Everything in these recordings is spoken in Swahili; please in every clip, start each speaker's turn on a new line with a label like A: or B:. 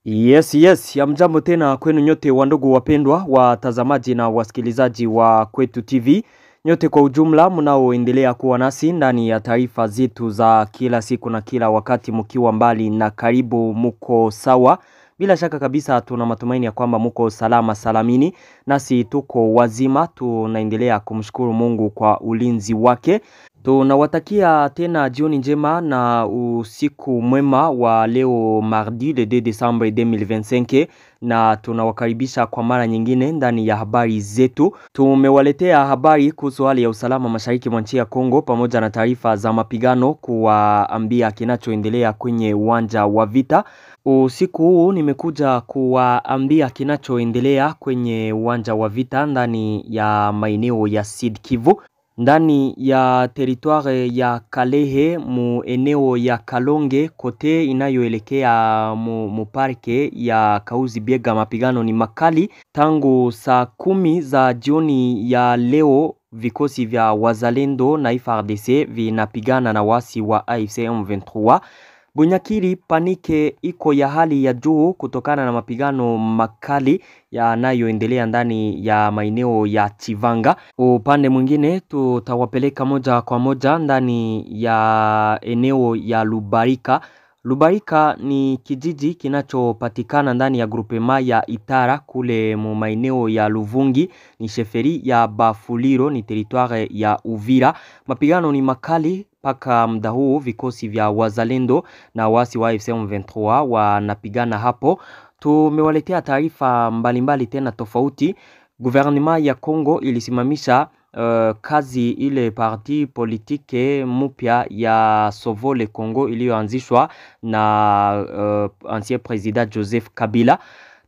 A: Yes, hamjambo tena kwenu nyote wandugu wapendwa, watazamaji na wasikilizaji wa Kwetu TV. Nyote kwa ujumla mnaoendelea kuwa nasi ndani ya taarifa zetu za kila siku na kila wakati, mkiwa mbali na karibu, muko sawa. Bila shaka kabisa tuna matumaini ya kwamba muko salama salamini, nasi tuko wazima. Tunaendelea kumshukuru Mungu kwa ulinzi wake. Tunawatakia tena jioni njema na usiku mwema wa leo mardi le 2 Desembre 2025, na tunawakaribisha kwa mara nyingine ndani ya habari zetu. Tumewaletea habari kuhusu hali ya usalama mashariki mwa nchi ya Kongo pamoja na taarifa za mapigano, kuwaambia kinachoendelea kwenye uwanja wa vita. Usiku huu nimekuja kuwaambia kinachoendelea kwenye uwanja wa vita ndani ya maeneo ya Sud Kivu, ndani ya territoire ya Kalehe, mu eneo ya Kalonge kote inayoelekea mu parke ya Kauzi Biega. Mapigano ni makali tangu saa 10 za jioni ya leo. Vikosi vya wazalendo na FARDC vinapigana na wasi wa AFC M23. Bunyakiri panike iko ya hali ya juu kutokana na mapigano makali yanayoendelea ndani ya maeneo ya Chivanga. Upande mwingine tutawapeleka moja kwa moja ndani ya eneo ya Lubarika. Lubarika ni kijiji kinachopatikana ndani ya grupema ya Itara kule mu maeneo ya Luvungi, ni sheferi ya Bafuliro, ni territoire ya Uvira. Mapigano ni makali paka muda huu. Vikosi vya wazalendo na wasi wa AFC M23 wanapigana hapo. Tumewaletea taarifa mbalimbali tena tofauti. Gouvernement ya Kongo ilisimamisha kazi ile parti politike mpya ya Sovole Kongo iliyoanzishwa na ancien president Joseph Kabila.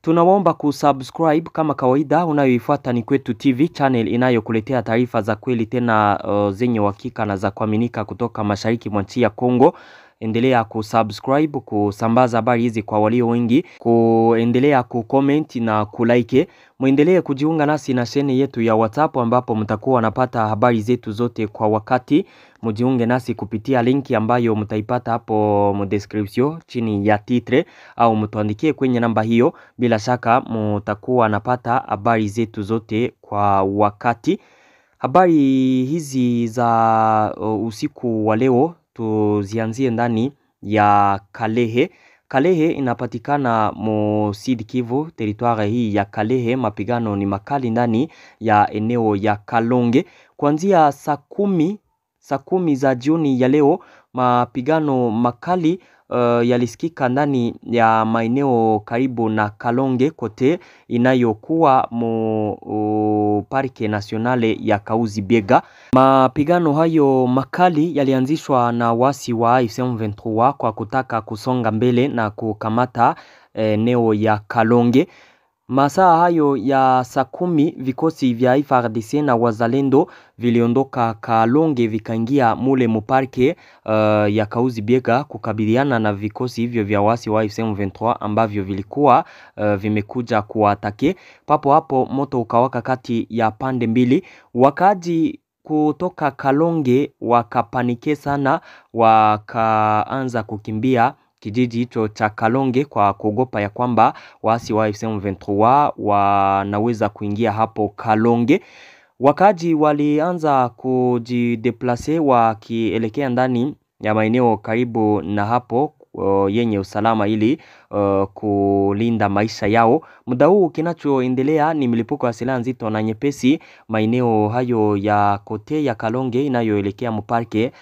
A: Tunawaomba kusubscribe kama kawaida. Unayoifuata ni Kwetu TV, channel inayokuletea taarifa za kweli tena zenye uhakika na za kuaminika kutoka mashariki mwa nchi ya Kongo. Endelea kusubscribe, kusambaza habari hizi kwa walio wengi, kuendelea kucomment na kulike. Muendelee kujiunga nasi na sheni yetu ya WhatsApp ambapo mtakuwa napata habari zetu zote kwa wakati. Mujiunge nasi kupitia linki ambayo mtaipata hapo mu description chini ya titre, au mtuandikie kwenye namba hiyo. Bila shaka mtakuwa napata habari zetu zote kwa wakati. Habari hizi za usiku wa leo tuzianzie ndani ya Kalehe. Kalehe inapatikana mu Sud Kivu, territoire hii ya Kalehe. Mapigano ni makali ndani ya eneo ya Kalonge kuanzia saa 10 za jioni ya leo. Mapigano makali yalisikika ndani ya maeneo karibu na Kalonge kote inayokuwa mu parke nationale ya Kauzi Biega. Mapigano hayo makali yalianzishwa na wasi wa AFC M23 kwa kutaka kusonga mbele na kukamata eneo ya Kalonge. Masaa hayo ya saa 10 vikosi vya FARDC na wazalendo viliondoka Kalonge vikaingia mule muparke ya Kauzi Biega kukabiliana na vikosi hivyo vya wasi wa AFC M23 ambavyo vilikuwa vimekuja kuatake. Papo hapo moto ukawaka kati ya pande mbili. Wakaji kutoka Kalonge wakapanike sana, wakaanza kukimbia kijiji hicho cha Kalonge kwa kuogopa ya kwamba waasi wa AFC M23 wanaweza kuingia hapo Kalonge. Wakaji walianza kujideplace wakielekea ndani ya maeneo karibu na hapo yenye usalama ili kulinda maisha yao. Muda huu kinachoendelea ni milipuko ya silaha nzito na nyepesi maeneo hayo ya kote ya Kalonge inayoelekea muparke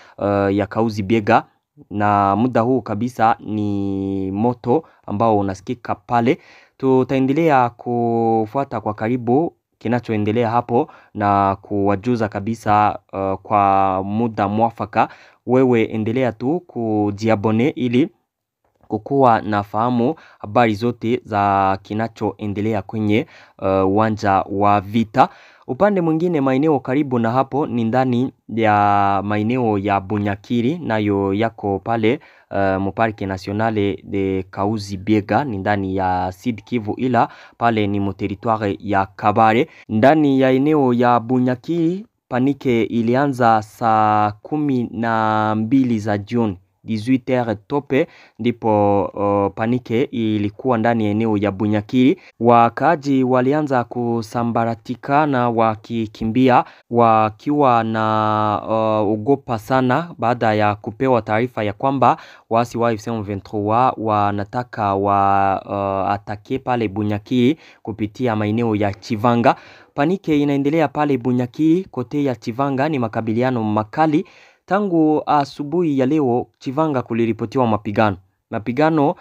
A: ya Kauzi Biega, na muda huu kabisa ni moto ambao unasikika pale. Tutaendelea kufuata kwa karibu kinachoendelea hapo na kuwajuza kabisa kwa muda mwafaka. Wewe endelea tu kujiabone ili kukuwa na fahamu habari zote za kinachoendelea kwenye uwanja wa vita. Upande mwingine maeneo karibu na hapo ni ndani ya maeneo ya Bunyakiri, nayo yako pale muparke nationale de Kauzi Biega, ni ndani ya Sud Kivu, ila pale ni mu territoire ya Kabare. Ndani ya eneo ya Bunyakiri panike ilianza saa 12 za jioni 18h tope ndipo panike ilikuwa ndani ya eneo ya Bunyakiri. Wakaaji walianza kusambaratikana wakikimbia wakiwa na ugopa sana baada ya kupewa taarifa ya kwamba waasi wa AFC M23 wanataka atake pale Bunyakiri kupitia maeneo ya Chivanga. Panike inaendelea pale Bunyakiri, kote ya Chivanga ni makabiliano makali. Tangu asubuhi ya leo Chivanga kuliripotiwa mapigano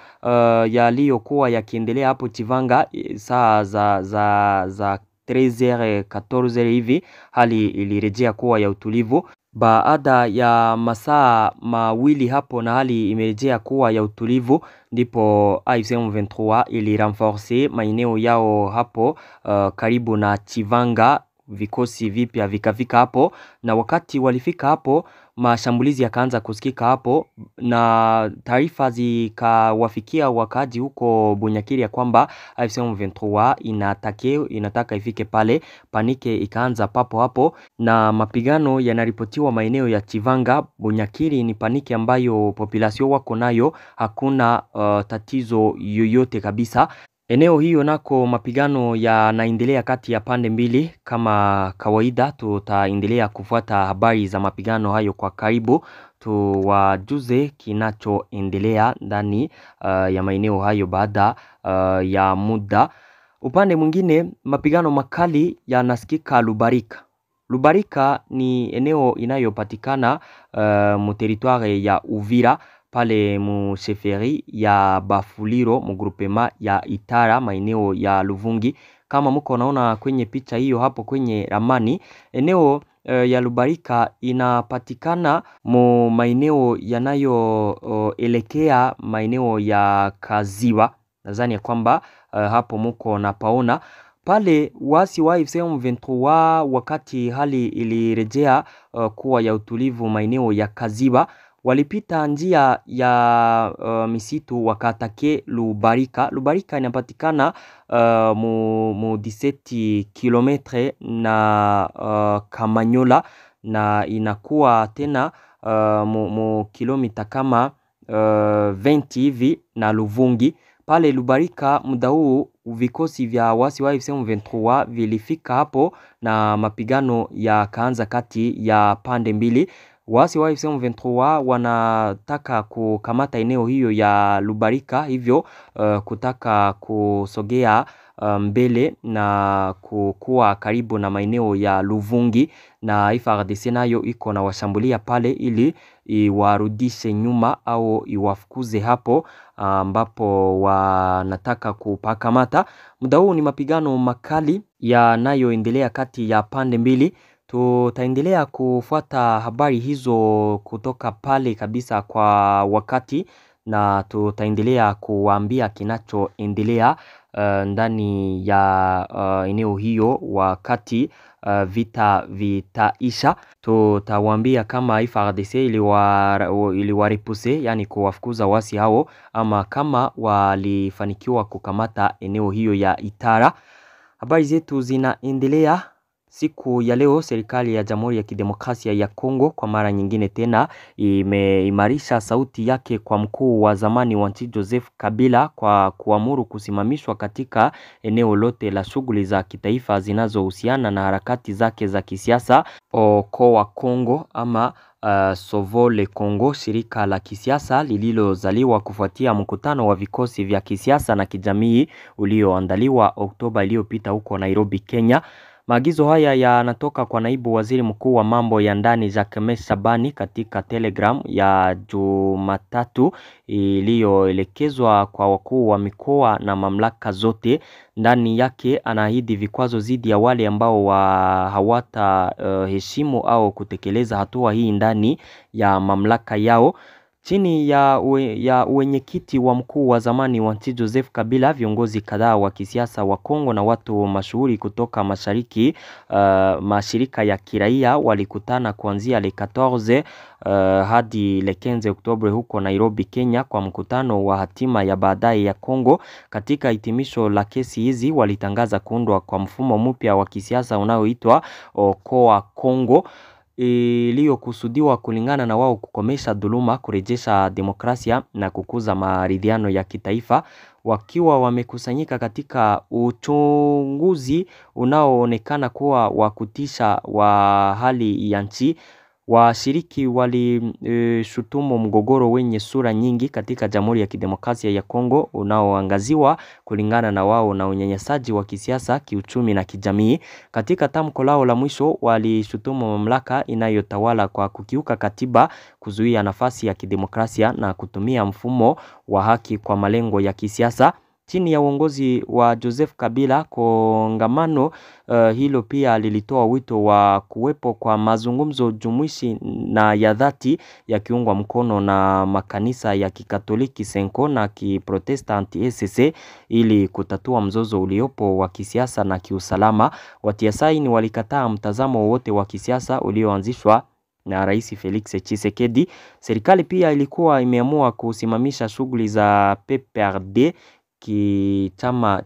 A: yaliyokuwa yakiendelea hapo Chivanga saa za 13h 14h hivi. Hali ilirejea kuwa ya utulivu baada ya masaa mawili hapo, na hali imerejea kuwa ya utulivu. Ndipo AFC M23 ilirenforce maeneo yao hapo karibu na Chivanga. Vikosi vipya vikafika hapo, na wakati walifika hapo mashambulizi yakaanza kusikika hapo, na taarifa zikawafikia wakaji huko Bunyakiri ya kwamba AFC M23 inataka ifike pale. Panike ikaanza papo hapo, na mapigano yanaripotiwa maeneo ya Chivanga. Bunyakiri ni panike ambayo population wako nayo, hakuna tatizo yoyote kabisa. Eneo hiyo nako mapigano yanaendelea kati ya pande mbili. Kama kawaida tutaendelea kufuata habari za mapigano hayo kwa karibu, tuwajuze kinachoendelea ndani ya maeneo hayo baada ya muda. Upande mwingine mapigano makali yanasikika Lubarika ni eneo inayopatikana mu territoire ya Uvira, pale mu sheferi ya Bafuliro mu groupement ya Itara maeneo ya Luvungi. Kama mko naona kwenye picha hiyo hapo kwenye ramani, eneo ya Lubarika inapatikana mu maeneo yanayoelekea maeneo ya Kaziwa. Nadhani ya kwamba hapo mko napaona pale wasi wa AFC M23 wakati hali ilirejea kuwa ya utulivu maeneo ya Kaziwa, walipita njia ya misitu wakatake Lubarika. Lubarika inapatikana mu 17 kilometre na Kamanyola, na inakuwa tena mu kilomita kama 20 hivi na Luvungi. Pale Lubarika muda huu vikosi vya wasi wa AFC M23 vilifika hapo, na mapigano yakaanza kati ya pande mbili. Wasi wa AFC M23 wanataka kukamata eneo hiyo ya Lubarika, hivyo kutaka kusogea mbele na kukuwa karibu na maeneo ya Luvungi, na FARDC nayo iko na washambulia pale ili iwarudishe nyuma au iwafukuze hapo ambapo wanataka kupakamata. Muda huu ni mapigano makali yanayoendelea kati ya pande mbili. Tutaendelea kufuata habari hizo kutoka pale kabisa kwa wakati, na tutaendelea kuambia kinachoendelea ndani ya eneo hiyo wakati vita vitaisha. Tutawaambia kama FARDC iliwarepuse, yani kuwafukuza wasi hao, ama kama walifanikiwa kukamata eneo hiyo ya Itara. Habari zetu zinaendelea. Siku ya leo serikali ya Jamhuri ya Kidemokrasia ya Kongo kwa mara nyingine tena imeimarisha sauti yake kwa mkuu wa zamani wa nchi Joseph Kabila kwa kuamuru kusimamishwa katika eneo lote la shughuli za kitaifa zinazohusiana na harakati zake za kisiasa. Okoa Kongo ama Sovole Kongo, shirika la kisiasa lililozaliwa kufuatia mkutano wa vikosi vya kisiasa na kijamii ulioandaliwa Oktoba iliyopita huko Nairobi, Kenya. Maagizo haya yanatoka kwa naibu waziri mkuu wa mambo ya ndani Jacques Shabani katika Telegram ya Jumatatu iliyoelekezwa kwa wakuu wa mikoa na mamlaka zote. Ndani yake anaahidi vikwazo dhidi ya wale ambao hawata heshimu au kutekeleza hatua hii ndani ya mamlaka yao. Chini ya uwenyekiti wa mkuu wa zamani wa nchi Joseph Kabila, viongozi kadhaa wa kisiasa wa Kongo na watu mashuhuri kutoka mashariki, mashirika ya kiraia walikutana kuanzia le 14 hadi le 15 Oktoba huko Nairobi, Kenya, kwa mkutano wa hatima ya baadaye ya Kongo. Katika hitimisho la kesi hizi walitangaza kuundwa kwa mfumo mpya wa kisiasa unaoitwa Okoa Kongo. iliyokusudiwa kulingana na wao kukomesha dhuluma, kurejesha demokrasia na kukuza maridhiano ya kitaifa, wakiwa wamekusanyika katika uchunguzi unaoonekana kuwa wa kutisha wa hali ya nchi. Washiriki walishutumu mgogoro wenye sura nyingi katika Jamhuri ya Kidemokrasia ya Kongo unaoangaziwa kulingana na wao na unyanyasaji wa kisiasa, kiuchumi na kijamii. Katika tamko lao la mwisho walishutumu mamlaka inayotawala kwa kukiuka katiba, kuzuia nafasi ya kidemokrasia na kutumia mfumo wa haki kwa malengo ya kisiasa. Chini ya uongozi wa Joseph Kabila, kongamano hilo pia lilitoa wito wa kuwepo kwa mazungumzo jumuishi na ya dhati yakiungwa mkono na makanisa ya Kikatoliki Senko na Kiprotestanti ECC ili kutatua mzozo uliopo wa kisiasa na kiusalama. Watia saini walikataa mtazamo wote wa kisiasa ulioanzishwa na Rais Felix Tshisekedi. Serikali pia ilikuwa imeamua kusimamisha shughuli za PPRD, chama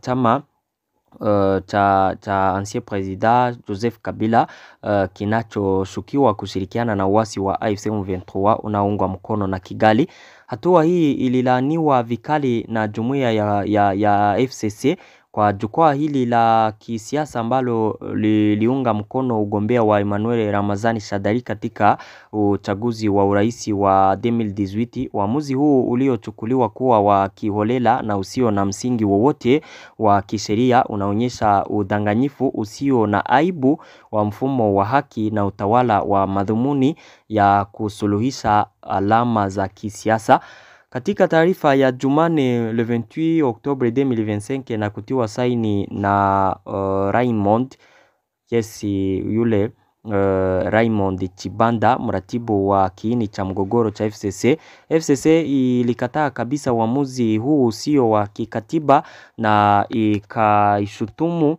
A: cha ancien president Joseph Kabila, kinachoshukiwa kushirikiana na uasi wa AFC M23 unaoungwa mkono na Kigali. Hatua hii ililaaniwa vikali na jumuiya ya FCC kwa jukwaa hili la kisiasa ambalo liliunga mkono ugombea wa Emmanuel Ramazani Shadari katika uchaguzi wa urais wa 2018. Uamuzi huu uliochukuliwa kuwa wa kiholela na usio na msingi wowote wa kisheria unaonyesha udanganyifu usio na aibu wa mfumo wa haki na utawala wa madhumuni ya kusuluhisha alama za kisiasa. Katika taarifa ya Jumane le 28 Oktobre 2025 na kutiwa saini na Raymond Raymond Chibanda, mratibu wa kiini cha mgogoro cha FCC. FCC ilikataa kabisa uamuzi huu usio wa kikatiba na ikaishutumu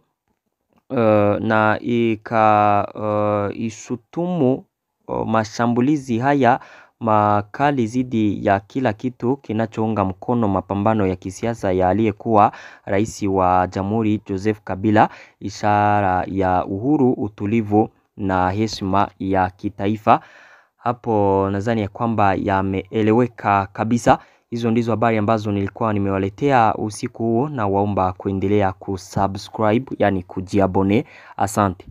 A: mashambulizi haya makali zidi ya kila kitu kinachounga mkono mapambano ya kisiasa ya aliyekuwa rais wa Jamhuri Joseph Kabila, ishara ya uhuru, utulivu na heshima ya kitaifa. Hapo nadhani ya kwamba yameeleweka kabisa. Hizo ndizo habari ambazo nilikuwa nimewaletea usiku huo, na waomba kuendelea kusubscribe, yani kujiabone. Asante.